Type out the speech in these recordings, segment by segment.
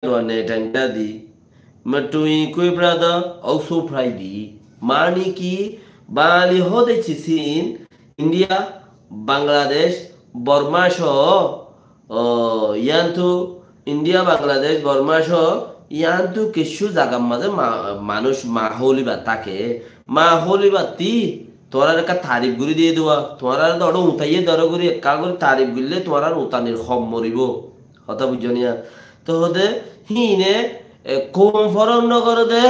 ne tanga di matui kui brother also Friday mani ki bali hode chisin India Bangladesh Burma sho yantu India Bangladesh Burma sho yantu kishu জায়গার মাঝে মানুষ Mahli বা তাকে Mahli বাতি তোরা একটা তারিফ গুলি দিয়ে দেওয়া তোরা ধরো উঠাইয়ে ধরো করি একা করে তারিফ গুললে তোরা উতানির হম মরিব কথা বুঝনিয়া তো হতে হিনে কম ফরম নগর দে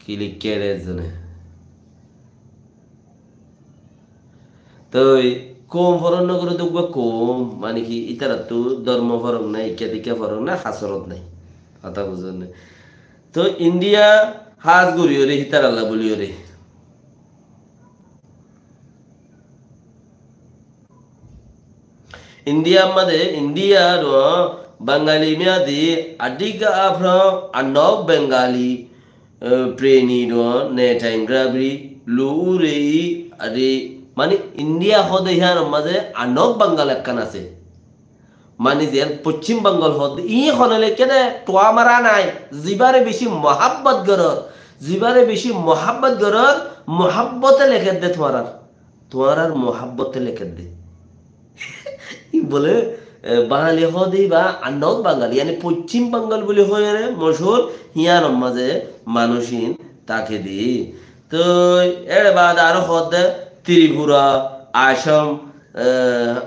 কিলিক কেড়ে জনে তো কম ফরম নগর দেখবা কম মানে কি ইতারা তো ধর্ম ফরম নাই ইকা ফরম না হাসরত নাই কথা বুঝনে তো ইন্ডিয়া হাজ গড়িও রে হিতার আল্লাহ বলিও রে India made India ro Bengali miadi adiga afro anok Bengali preni ro netain grabri lure ade mani India hode hian made anok Bengal ekkan ase mani jen Poschim Bengal hode I honale kene toa mara nai jibare beshi mohabbat goror jibare beshi mohabbat goror mohabbote lekhe de toarar mohabbote lekhe de বলে বাঙালি হদি বা আনক বাঙালি মানে পশ্চিম বাঙ্গাল বলে হয়ে রে মশহুর here মাঝে মানুষিন তাকে দি তো এর বাদ আরো হদ ত্রিপুরা আসাম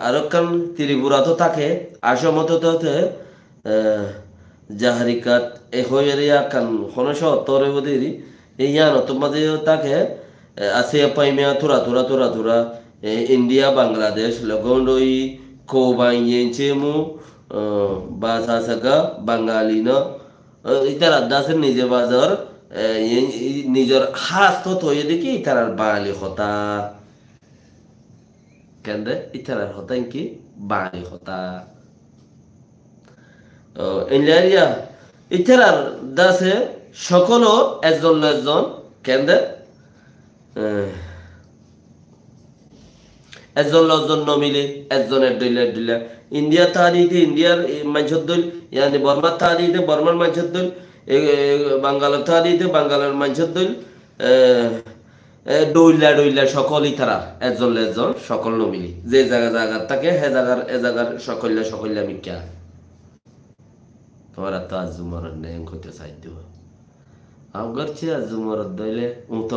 আরো কান ত্রিপুরা তো থাকে আসাম তো জাহারিকাত এ হয়ে রে কান খনস তরে বদিরি এই ইয়ান তো মাঝে তাকে আছে পাইমিয়া থুরা ইন্ডিয়া বাংলাদেশ লগন্ডই Kobanyenchemu bahasa saga Bengali no itara dasen nije bazar নিজের হাস তো তো এদিকে ইতারার বাঙালি হতা কেন ইতারার হতা কি বাঙালি হতা ইন্ডিয়া ইতারার দাসে সকল একজন কেন একজন নমিলে একজনের দিলে ইন্ডিয়া তারিতে ইন্ডিয়ার মাঝর দল ইয়ানি বর্মার তারিতে বর্মার মাঝর দল বাঙ্গালের তারিতে বাঙ্গালের মাঝর দল ডইলা সকলই তারা একজন সকল নমিলি যে জায়গা থাকে হে জায়গার সকল্লা মিক্কা তোমার তো আজুমরদ নেই কইতে চাই দিব আগরছে আজুমরদ দইলে উতো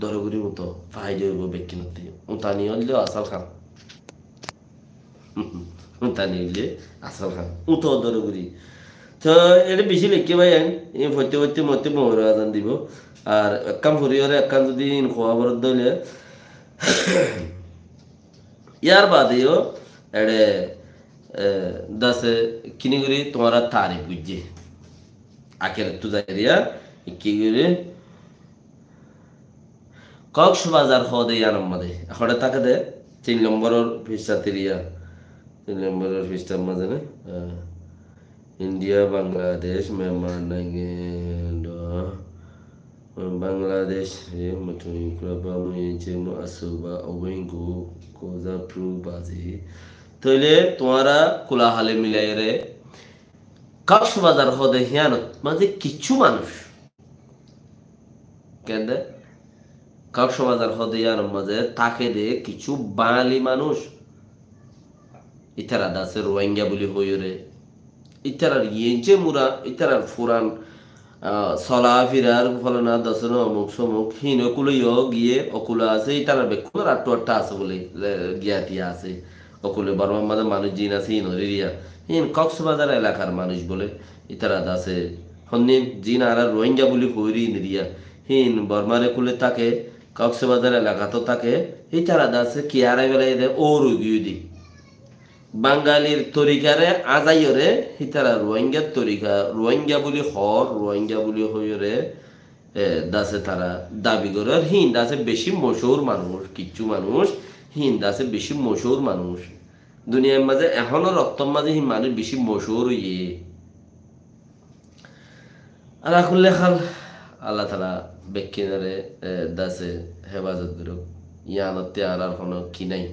দরগুরি মতো ফাইদে হইব বেকি নতি উতানি হইলে আসল খান উতানি হইলে আসল খান উতো দরগুরি তো এটা বেশি লিখে ভাই এই ফতে মতে মোহর আজান দিব আর একাম ফুরিয়রে একাম যদি খোয়া বরদ দইলে ইয়ার বাদেও এড়ে দাসে কিনি করি তোমার তারিফ বুঝছে আখের তু যাইরিয়া কি করে কক্সবাজার হদে ইয়ানম মাদে এখন তাকে দে 3 নম্বরের পৃষ্ঠা তিরিয়া 3 নম্বরের পৃষ্ঠার মাঝে না ইন্ডিয়া বাংলাদেশ মেম্বার নাগে বাংলাদেশ মতুই ক্লাবা মুইছে মু আসুবা ওয়েঙ্গু কোজা প্রু বাজি তইলে তোমারা কোলাহালে মিলাই রে কক্সবাজার হদে ইয়ানত মাঝে কিছু মানুষ কেন কক্সবাজার হদিয়ার মাঝে তাকে দে কিছু বাঙালি মানুষ ইতারা দাসে রোহিঙ্গা বলি হইরে ইতারার ইয়েঞ্চে মুরা ইতারার ফুরান সলা ফিরার ফলনা দশন অমুক সমুক হিন অকুলেও গিয়ে অকুলা আছে ইতারার বেকুলার আটটা আছে বলে জ্ঞাতিয়া আছে অকুলে বর্মার মাঝে মানুষ জিন আছে হিন হরিয়া হিন কক্সবাজার এলাকার মানুষ বলে ইতারা দাসে হন্নিম জিন আর রোহিঙ্গা বলি হইরি নিরিয়া হিন বর্মারে কুলে তাকে কক্সবাজার এলাকা তো তাকে ইতারা দাসে কি আড়াই বেলায় দে ও রুগিয়ে বাঙালির তরিকারে আজাইরে হিতারা রোহিঙ্গার তরিকা রোহিঙ্গা বলি হইরে দাসে তারা দাবি করে হিন দাসে বেশি মশহুর মানুষ কিছু মানুষ হিন দাসে বেশি মশহুর মানুষ দুনিয়ার মাঝে এখনো রক্তর মাঝে হিন মানুষ বেশি মশহুর ইয়ে আল্লাহ খাল আল্লাহ তালা বেকিনারে দাসে হেফাজত করুক ইয়ানতে আর কোনো কি নাই